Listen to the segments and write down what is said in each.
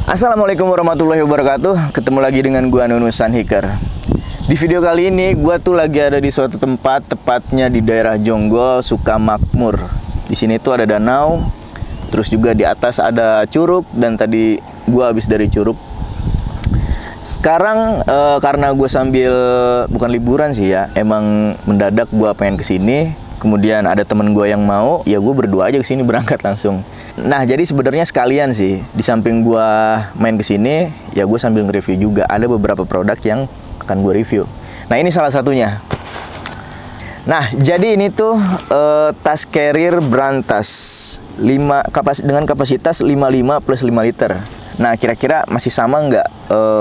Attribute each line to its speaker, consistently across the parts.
Speaker 1: Assalamualaikum warahmatullahi wabarakatuh. Ketemu lagi dengan gua Nunusan Hiker. Di video kali ini gua tuh lagi ada di suatu tempat, tepatnya di daerah Jonggol, Sukamakmur. Di sini tuh ada danau, terus juga di atas ada curug, dan tadi gua habis dari curug. Sekarang karena gue sambil bukan liburan sih ya, emang mendadak gue pengen kesini. Kemudian ada temen gue yang mau, ya gue berdua aja kesini, berangkat langsung. Nah jadi sebenarnya sekalian sih, di samping gue main kesini, ya gue sambil nge-review juga. Ada beberapa produk yang akan gue review. Nah ini salah satunya. Nah jadi ini tuh tas carrier Brantas dengan kapasitas 55 plus 5 liter. Nah kira-kira masih sama nggak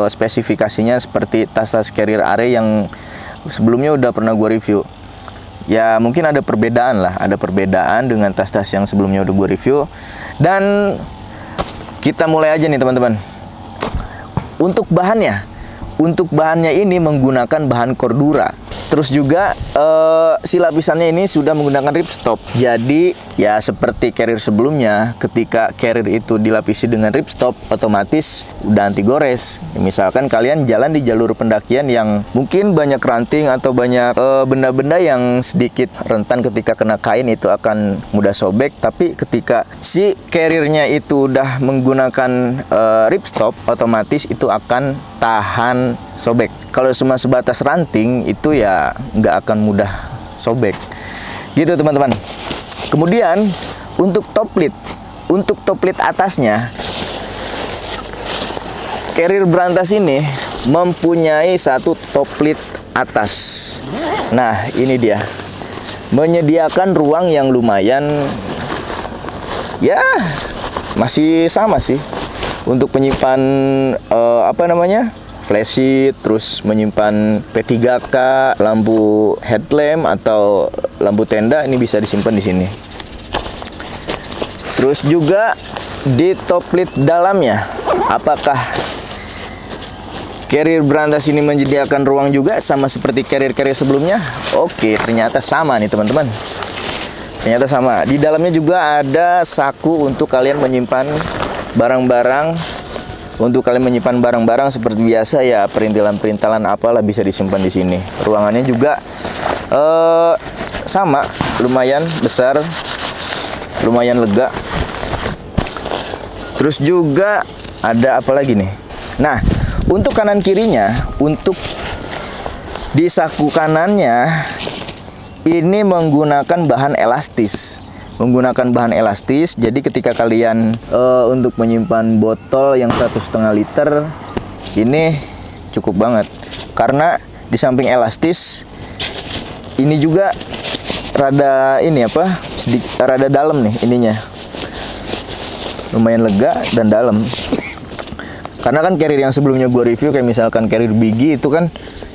Speaker 1: spesifikasinya seperti tas-tas carrier Are yang sebelumnya udah pernah gue review? Ya mungkin ada perbedaan lah, ada perbedaan dengan tas-tas yang sebelumnya udah gue review. Dan kita mulai aja nih teman-teman. Untuk bahannya ini menggunakan bahan Cordura. Terus juga si lapisannya ini sudah menggunakan ripstop. Jadi ya seperti carrier sebelumnya, ketika carrier itu dilapisi dengan ripstop, otomatis udah anti gores. Misalkan kalian jalan di jalur pendakian yang mungkin banyak ranting atau banyak benda-benda yang sedikit rentan ketika kena kain, itu akan mudah sobek. Tapi ketika si carriernya itu udah menggunakan ripstop, otomatis itu akan tahan sobek. Kalau cuma sebatas ranting itu ya nggak akan mudah sobek gitu teman-teman. Kemudian untuk top lid atasnya, carrier Brantas ini mempunyai satu top lid atas. Nah ini dia, menyediakan ruang yang lumayan, ya masih sama sih untuk menyimpan flashlight, terus menyimpan P3K, lampu headlamp atau lampu tenda, ini bisa disimpan di sini. Terus juga di top lid dalamnya, apakah carrier Brantas ini menyediakan ruang juga sama seperti carrier-carrier sebelumnya? Oke, ternyata sama nih teman-teman. Ternyata sama. Di dalamnya juga ada saku untuk kalian menyimpan barang-barang. Untuk kalian menyimpan barang-barang seperti biasa ya, perintilan-perintilan apalah bisa disimpan di sini. Ruangannya juga sama, lumayan besar, lumayan lega. Terus juga ada apa lagi nih? Nah, untuk kanan kirinya, untuk di saku kanannya ini menggunakan bahan elastis. Jadi ketika kalian untuk menyimpan botol yang 1,5 liter ini cukup banget, karena di samping elastis ini juga rada rada dalam nih ininya, lumayan lega dan dalam. Karena kan carrier yang sebelumnya gue review kayak misalkan carrier Biggie itu kan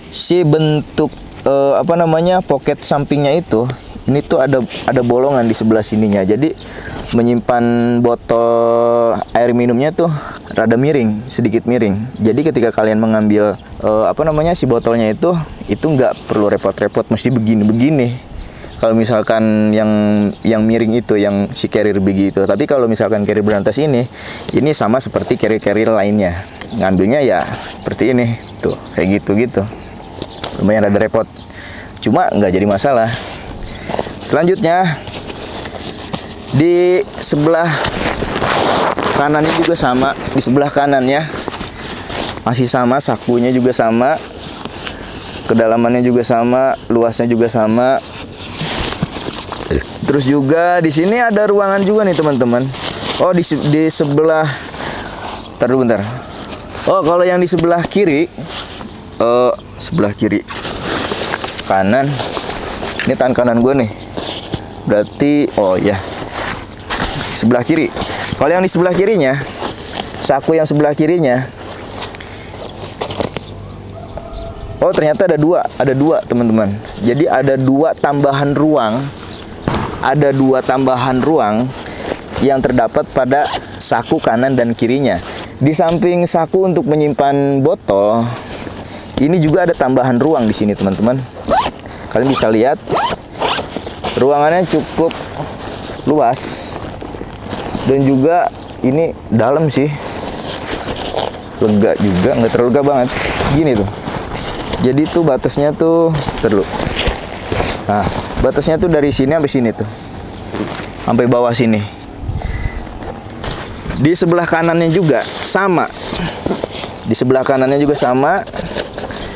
Speaker 1: si bentuk pocket sampingnya itu, ini tuh ada bolongan di sebelah sininya, jadi menyimpan botol air minumnya tuh rada miring, sedikit miring. Jadi ketika kalian mengambil si botolnya itu nggak perlu repot-repot mesti begini-begini. Kalau misalkan yang miring itu yang si carrier Biggie itu. Tapi kalau misalkan carrier Brantas ini sama seperti carrier lainnya. Ngambilnya ya seperti ini tuh, kayak gitu. Lumayan rada repot. Cuma nggak jadi masalah. Selanjutnya di sebelah kanannya juga sama, di sebelah kanannya masih sama, sakunya juga sama, kedalamannya juga sama, luasnya juga sama. Terus juga di sini ada ruangan juga nih teman-teman. Oh di sebelah, bentar. Oh kalau yang di sebelah kiri, kanan, ini tangan kanan gue nih. Berarti sebelah kiri. Kalau yang di sebelah kirinya, saku yang sebelah kirinya, ternyata ada dua teman-teman. Jadi ada dua tambahan ruang yang terdapat pada saku kanan dan kirinya. Di samping saku untuk menyimpan botol, ini juga ada tambahan ruang di sini teman-teman. Kalian bisa lihat ruangannya cukup luas dan juga ini dalam sih. lega juga, nggak terlalu lega banget. Gini tuh. Jadi tuh batasnya tuh terlalu. Nah, batasnya tuh dari sini sampai sini tuh. Sampai bawah sini. Di sebelah kanannya juga sama. Di sebelah kanannya juga sama.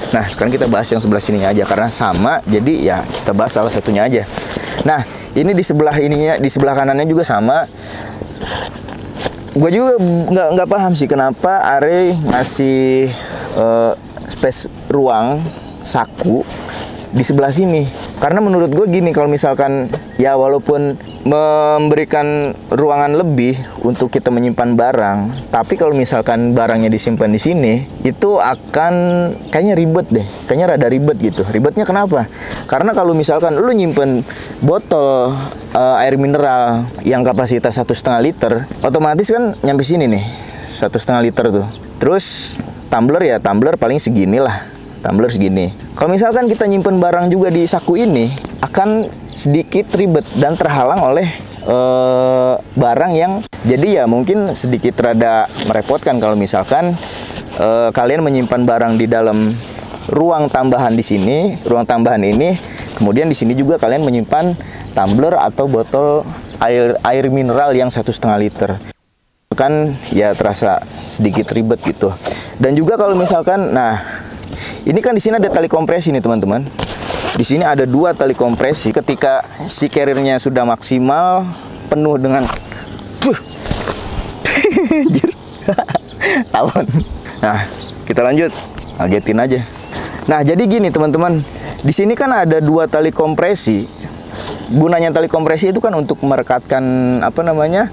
Speaker 1: Nah, sekarang kita bahas yang sebelah sininya aja karena sama. Jadi ya kita bahas salah satunya aja. Nah, ini di sebelah ininya, di sebelah kanannya juga sama. Gue juga nggak paham sih kenapa Are ngasih space ruang saku di sebelah sini. Karena menurut gue gini, kalau misalkan ya walaupun memberikan ruangan lebih untuk kita menyimpan barang, tapi kalau misalkan barangnya disimpan di sini, itu akan kayaknya ribet deh. Kayaknya rada ribet gitu. Ribetnya kenapa? Karena kalau misalkan lu nyimpen botol air mineral yang kapasitas 1,5 liter, otomatis kan nyampe sini nih, 1,5 liter tuh. Terus tumbler ya, tumbler paling segini lah. Tumbler segini. Kalau misalkan kita nyimpen barang juga di saku ini, akan sedikit ribet dan terhalang oleh barang yang jadi ya mungkin sedikit rada merepotkan kalau misalkan kalian menyimpan barang di dalam ruang tambahan di sini, ruang tambahan ini, kemudian di sini juga kalian menyimpan tumbler atau botol air mineral yang 1,5 liter. Kan ya terasa sedikit ribet gitu. Dan juga kalau misalkan, nah ini kan di sini ada tali kompresi nih teman-teman. Di sini ada 2 tali kompresi. Ketika si carrier-nya sudah maksimal penuh dengan tawon. Nah, kita lanjut. Ngagetin aja. Nah, jadi gini teman-teman. Di sini kan ada 2 tali kompresi. Gunanya tali kompresi itu kan untuk merekatkan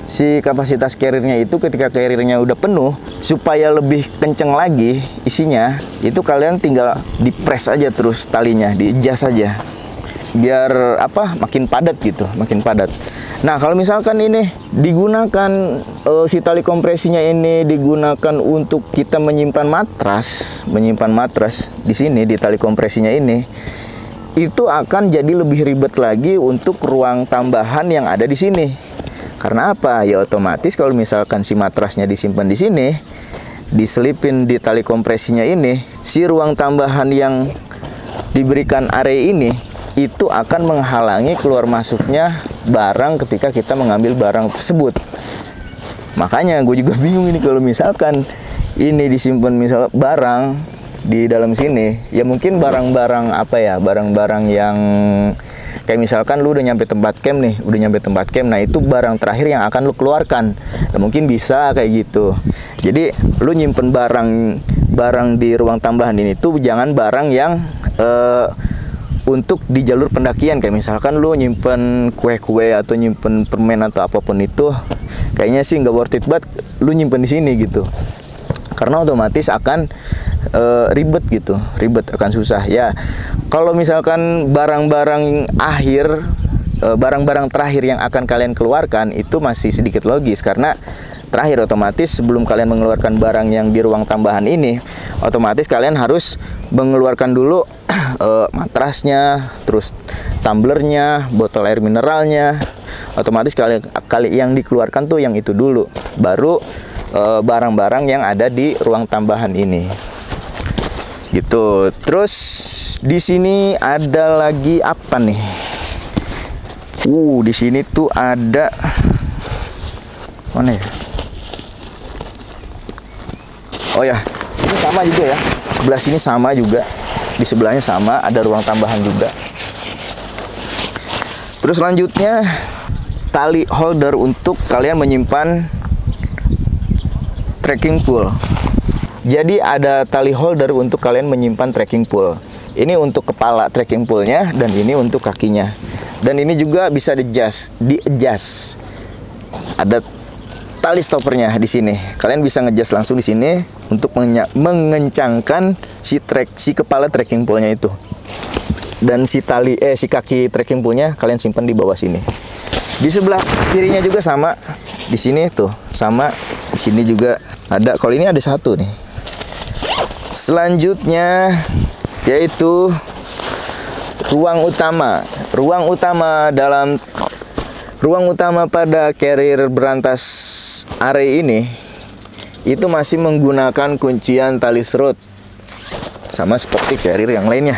Speaker 1: si kapasitas carrier-nya itu ketika carrier-nya udah penuh, supaya lebih kenceng lagi isinya, itu kalian tinggal dipres aja terus talinya, di-adjust aja biar makin padat gitu, makin padat. Nah, kalau misalkan ini digunakan si tali kompresinya ini digunakan untuk kita menyimpan matras di sini di tali kompresinya ini, itu akan jadi lebih ribet lagi untuk ruang tambahan yang ada di sini. Karena apa? Ya otomatis kalau misalkan si matrasnya disimpan di sini, diselipin di tali kompresinya ini, si ruang tambahan yang diberikan area ini itu akan menghalangi keluar masuknya barang ketika kita mengambil barang tersebut. Makanya gue juga bingung ini kalau misalkan ini disimpan misal barang di dalam sini, ya mungkin barang-barang barang-barang yang kayak misalkan lu udah nyampe tempat camp nih, nah itu barang terakhir yang akan lu keluarkan. Nah, mungkin bisa kayak gitu. Jadi lu nyimpen barang di ruang tambahan ini tuh jangan barang yang untuk di jalur pendakian, kayak misalkan lu nyimpen kue-kue atau nyimpen permen atau apapun itu, kayaknya sih nggak worth it banget lu nyimpen di sini gitu. Karena otomatis akan ribet gitu, akan susah ya. Kalau misalkan barang-barang terakhir yang akan kalian keluarkan itu masih sedikit logis, karena terakhir otomatis sebelum kalian mengeluarkan barang yang di ruang tambahan ini, otomatis kalian harus mengeluarkan dulu matrasnya, terus tumblernya, botol air mineralnya. Otomatis kali yang dikeluarkan tuh yang itu dulu, baru barang-barang yang ada di ruang tambahan ini. Gitu. Terus di sini ada lagi apa nih? Di sini tuh ada mana ya? Oh ya, ini sama juga ya. Sebelah sini sama juga. Di sebelahnya sama, ada ruang tambahan juga. Terus selanjutnya tali holder untuk kalian menyimpan trekking pole. Jadi ada tali holder untuk kalian menyimpan trekking pole. Ini untuk kepala trekking pole-nya dan ini untuk kakinya. Dan ini juga bisa di-adjust. Ada tali stoppernya di sini. Kalian bisa nge-adjust langsung di sini untuk mengencangkan si kepala trekking pole-nya itu. Dan si kaki trekking pole-nya kalian simpan di bawah sini. Di sebelah kirinya juga sama. Di sini tuh sama. Di sini juga ada. Kalau ini ada satu nih. Selanjutnya yaitu ruang utama. Ruang utama pada carrier berantas Are ini itu masih menggunakan kuncian tali serut sama sporty carrier yang lainnya.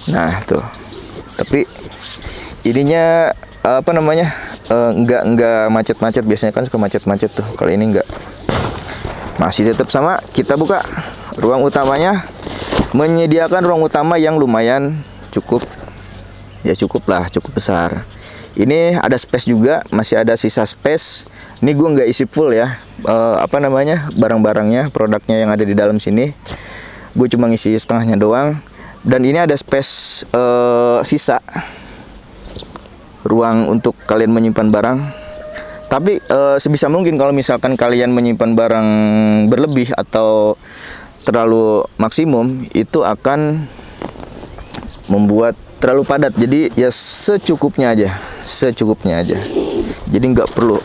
Speaker 1: Nah tuh, tapi ininya apa namanya, nggak macet-macet. Biasanya kan suka macet-macet tuh, kalau ini nggak, masih tetap sama. Kita buka ruang utamanya, menyediakan ruang utama yang lumayan cukup, ya cukup lah, cukup besar. Ini ada space juga, masih ada sisa space. Ini gue nggak isi full ya, apa namanya, barang-barangnya, produknya yang ada di dalam sini. Gue cuma ngisi setengahnya doang. Dan ini ada space sisa ruang untuk kalian menyimpan barang. Tapi sebisa mungkin kalau misalkan kalian menyimpan barang berlebih atau terlalu maksimum, itu akan membuat terlalu padat. Jadi ya secukupnya aja, secukupnya aja. Jadi nggak perlu,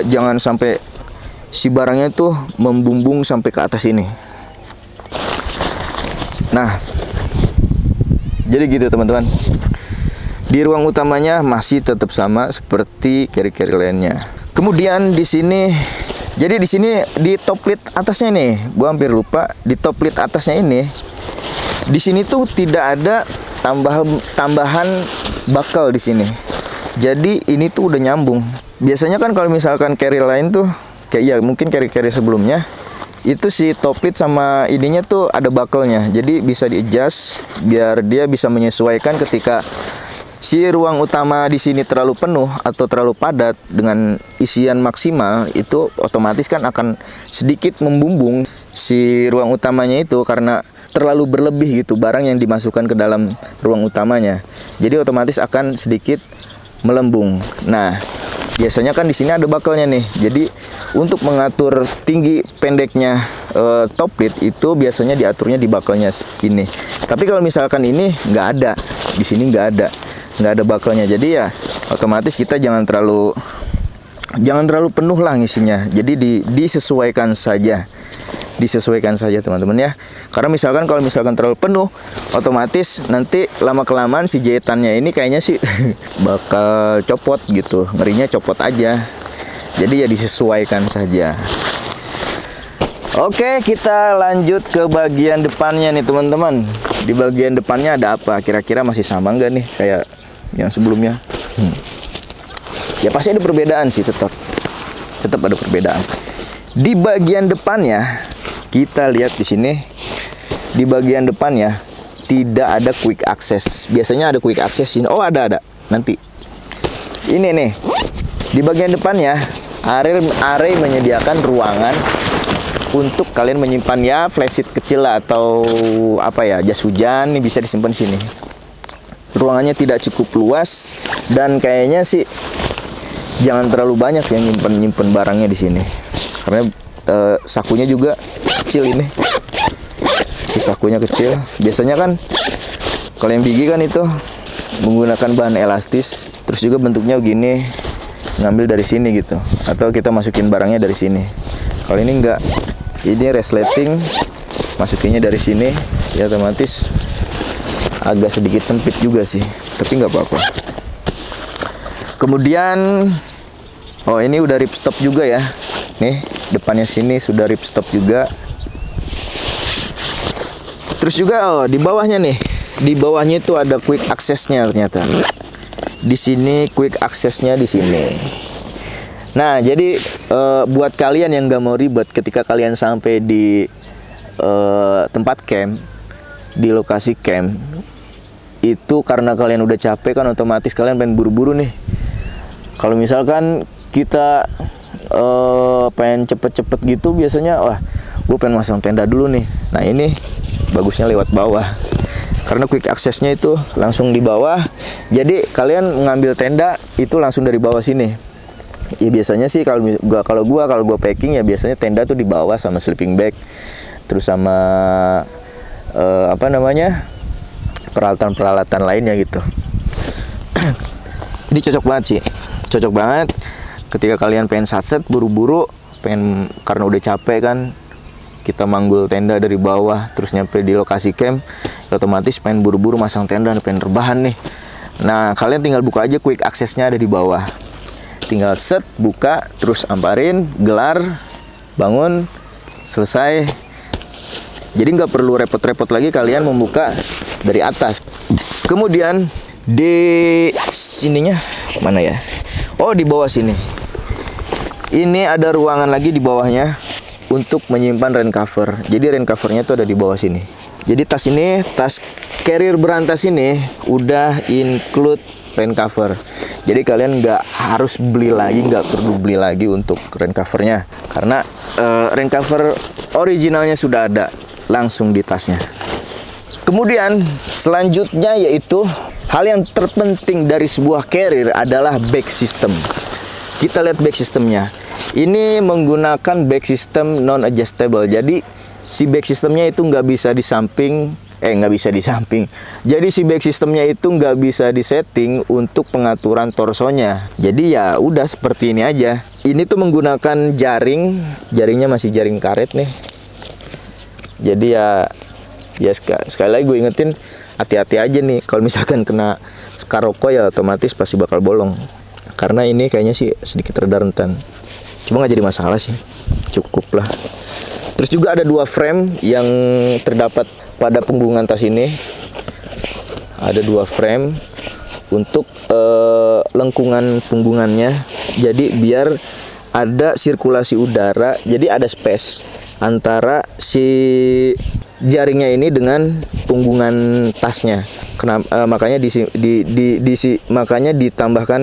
Speaker 1: jangan sampai si barangnya tuh membumbung sampai ke atas ini. Nah, jadi gitu teman-teman. Di ruang utamanya masih tetap sama seperti carrier lainnya. Kemudian di sini, jadi di sini di top lid atasnya nih, gua hampir lupa, di top lid atasnya ini, di sini tuh tidak ada tambahan buckle di sini. Jadi ini tuh udah nyambung. Biasanya kan kalau misalkan carrier lain tuh kayak ya mungkin carrier sebelumnya itu si top lid sama ininya tuh ada buckle-nya. Jadi bisa di-adjust biar dia bisa menyesuaikan ketika si ruang utama di sini terlalu penuh atau terlalu padat dengan isian maksimal, itu otomatis kan akan sedikit membumbung si ruang utamanya itu karena terlalu berlebih gitu barang yang dimasukkan ke dalam ruang utamanya. Jadi otomatis akan sedikit melembung. Nah, biasanya kan di sini ada buckle-nya nih. Jadi untuk mengatur tinggi pendeknya top lid itu biasanya diaturnya di buckle-nya ini. Tapi kalau misalkan ini nggak ada, di sini nggak ada buckle-nya. Jadi ya otomatis kita jangan terlalu penuh lah ngisinya. Jadi disesuaikan saja. Disesuaikan saja teman-teman ya. Karena misalkan kalau misalkan terlalu penuh, otomatis nanti lama-kelamaan si jahitannya ini kayaknya sih bakal copot gitu. Ngerinya copot aja. Jadi ya disesuaikan saja. Oke, kita lanjut ke bagian depannya nih teman-teman. Di bagian depannya ada apa? Kira-kira masih sama nggak nih kayak yang sebelumnya? Ya pasti ada perbedaan sih, tetap ada perbedaan. Di bagian depannya kita lihat di sini, di bagian depannya tidak ada quick access. Biasanya ada quick access ini. Oh ada nanti. Ini nih di bagian depannya Array menyediakan ruangan untuk kalian menyimpan ya flashlight kecil lah, atau apa ya, jas hujan nih bisa disimpan di sini. Ruangannya tidak cukup luas dan kayaknya sih jangan terlalu banyak yang nyimpen barangnya di sini karena sakunya juga kecil ini. Si sakunya kecil. Biasanya kan kalau yang bigi kan itu menggunakan bahan elastis, terus juga bentuknya begini, ngambil dari sini gitu, atau kita masukin barangnya dari sini. Kalau ini enggak, ini resleting, masukinnya dari sini, ya otomatis agak sedikit sempit juga sih, tapi nggak apa-apa. Kemudian, oh ini udah ripstop juga ya, nih depannya sini sudah ripstop juga. Terus juga oh di bawahnya nih, di bawahnya itu ada quick access-nya ternyata. Di sini quick access-nya di sini. Nah, jadi buat kalian yang nggak mau ribet ketika kalian sampai di tempat camp, di lokasi camp, itu karena kalian udah capek kan otomatis kalian pengen buru-buru nih. Kalau misalkan kita pengen cepet-cepet gitu, biasanya wah gue pengen masang tenda dulu nih. Nah ini bagusnya lewat bawah, karena quick access-nya itu langsung di bawah. Jadi kalian mengambil tenda itu langsung dari bawah sini. Ya biasanya sih kalau gua packing ya biasanya tenda tuh di bawah sama sleeping bag, terus sama apa namanya, peralatan-peralatan lainnya gitu. Ini cocok banget sih, cocok banget ketika kalian pengen satset buru-buru, pengen karena udah capek kan, kita manggul tenda dari bawah terus nyampe di lokasi camp, otomatis pengen buru-buru masang tenda, pengen rebahan nih. Nah kalian tinggal buka aja, quick access-nya ada di bawah, tinggal set buka terus amparin, gelar, bangun, selesai. Jadi nggak perlu repot-repot lagi kalian membuka dari atas. Kemudian di sininya mana ya? Oh, di bawah sini. Ini ada ruangan lagi di bawahnya untuk menyimpan rain cover. Jadi rain covernya tuh ada di bawah sini. Jadi tas ini, tas carrier berantas ini udah include rain cover. Jadi kalian nggak harus beli lagi, nggak perlu beli lagi untuk rain covernya, karena rain cover originalnya sudah ada langsung di tasnya. Kemudian selanjutnya yaitu hal yang terpenting dari sebuah carrier adalah back system. Kita lihat back systemnya. Ini menggunakan back system non adjustable. Jadi si back systemnya itu nggak bisa di samping. Nggak bisa di samping. Jadi si back systemnya itu nggak bisa disetting untuk pengaturan torsonya. Jadi ya udah seperti ini aja. Ini tuh menggunakan jaring. Jaringnya masih jaring karet nih. Jadi ya sekali lagi gue ingetin, hati-hati aja nih. Kalau misalkan kena sekar rokok ya otomatis pasti bakal bolong. Karena ini kayaknya sih sedikit rada rentan. Cuma nggak jadi masalah sih. Cukup lah. Terus juga ada 2 frame yang terdapat pada punggungan tas ini. Ada 2 frame untuk lengkungan punggungannya. Jadi biar ada sirkulasi udara. Jadi ada space antara si jaringnya ini dengan punggungan tasnya. Makanya makanya ditambahkan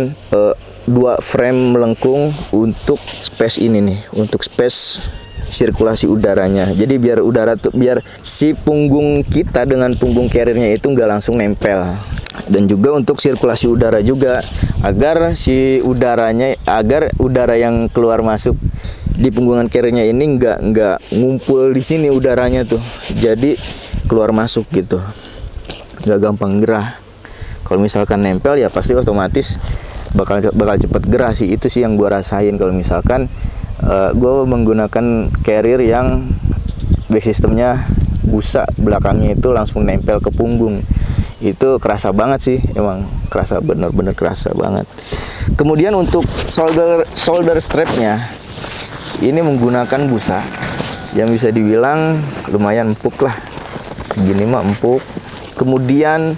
Speaker 1: 2 frame melengkung untuk space ini nih, untuk space sirkulasi udaranya. Jadi biar si punggung kita dengan punggung carriernya itu nggak langsung nempel. Dan juga untuk sirkulasi udara juga, agar udara yang keluar masuk di punggungan carriernya ini nggak ngumpul di sini udaranya tuh. Jadi keluar masuk gitu, nggak gampang gerah. Kalau misalkan nempel ya pasti otomatis bakal cepet gerah sih. Itu sih yang gua rasain kalau misalkan gue menggunakan carrier yang back systemnya busa, belakangnya itu langsung nempel ke punggung. Itu kerasa banget sih, emang kerasa, bener-bener kerasa banget. Kemudian untuk shoulder strapnya ini menggunakan busa yang bisa dibilang lumayan empuk lah, gini mah empuk. Kemudian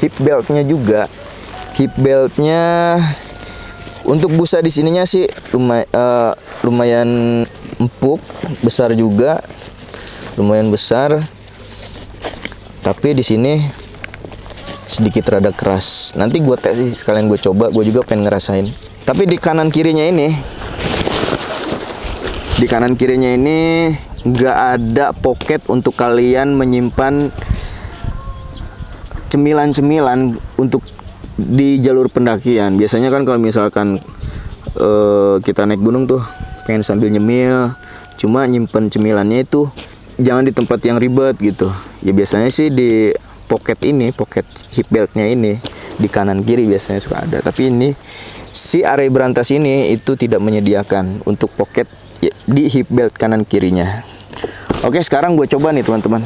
Speaker 1: hip beltnya juga, hip beltnya untuk busa di sininya sih lumayan empuk, besar juga, lumayan besar. Tapi di sini sedikit rada keras. Nanti gue tes sih, sekalian gue coba, gue juga pengen ngerasain. Tapi di kanan kirinya ini nggak ada pocket untuk kalian menyimpan cemilan-cemilan untuk di jalur pendakian. Biasanya kan kalau misalkan kita naik gunung tuh pengen sambil nyemil, cuma nyimpen cemilannya itu jangan di tempat yang ribet gitu. Ya biasanya sih di pocket hip beltnya ini di kanan kiri biasanya suka ada. Tapi ini si area berantas ini itu tidak menyediakan untuk pocket di hip belt kanan kirinya. Oke, sekarang gue coba nih teman-teman.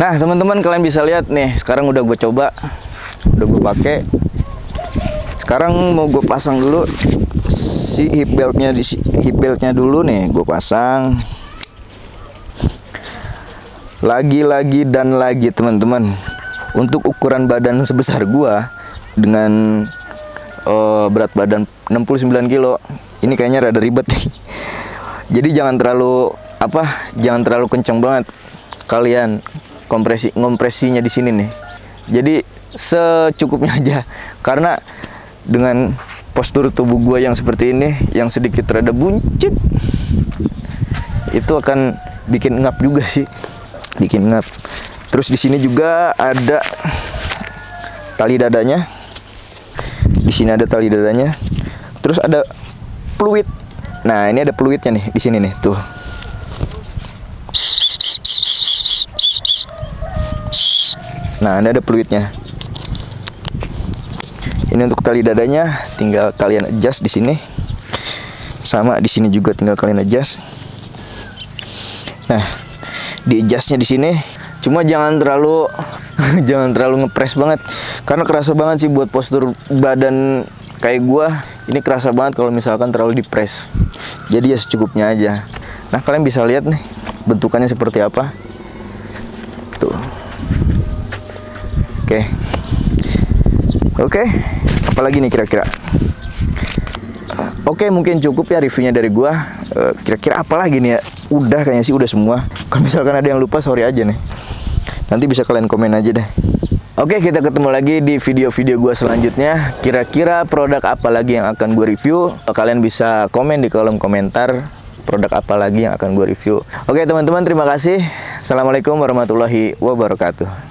Speaker 1: Nah teman-teman, kalian bisa lihat nih, sekarang udah gue coba, udah gue pakai. Sekarang mau gue pasang dulu si hip beltnya dulu nih, gue pasang lagi dan lagi teman-teman. Untuk ukuran badan sebesar gua dengan berat badan 69 kilo, ini kayaknya rada ribet nih. Jadi jangan terlalu kenceng banget kalian kompresinya di sini nih. Jadi secukupnya aja, karena dengan postur tubuh gua yang seperti ini, yang sedikit rada buncit, itu akan bikin ngap juga sih, bikin ngap. Terus di sini juga ada tali dadanya. Di sini ada tali dadanya. Terus ada fluid. Nah, ini ada fluidnya nih di sini nih, tuh. Nah, ini ada fluidnya. Ini untuk tali dadanya, tinggal kalian adjust di sini. Sama di sini juga tinggal kalian adjust. Nah, di adjustnya di sini. Cuma jangan terlalu ngepres banget, karena kerasa banget sih buat postur badan kayak gua. Ini kerasa banget kalau misalkan terlalu dipres. Jadi ya secukupnya aja. Nah, kalian bisa lihat nih bentukannya seperti apa. Tuh. Oke. Apalagi nih kira-kira? Oke, mungkin cukup ya reviewnya dari gua. Kira-kira apa lagi nih ya? Udah kayaknya sih udah semua. Kalau misalkan ada yang lupa, sorry aja nih. Nanti bisa kalian komen aja deh. Oke, kita ketemu lagi di video-video gua selanjutnya. Kira-kira produk apa lagi yang akan gue review? Kalian bisa komen di kolom komentar produk apa lagi yang akan gue review. Oke teman-teman, terima kasih. Assalamualaikum warahmatullahi wabarakatuh.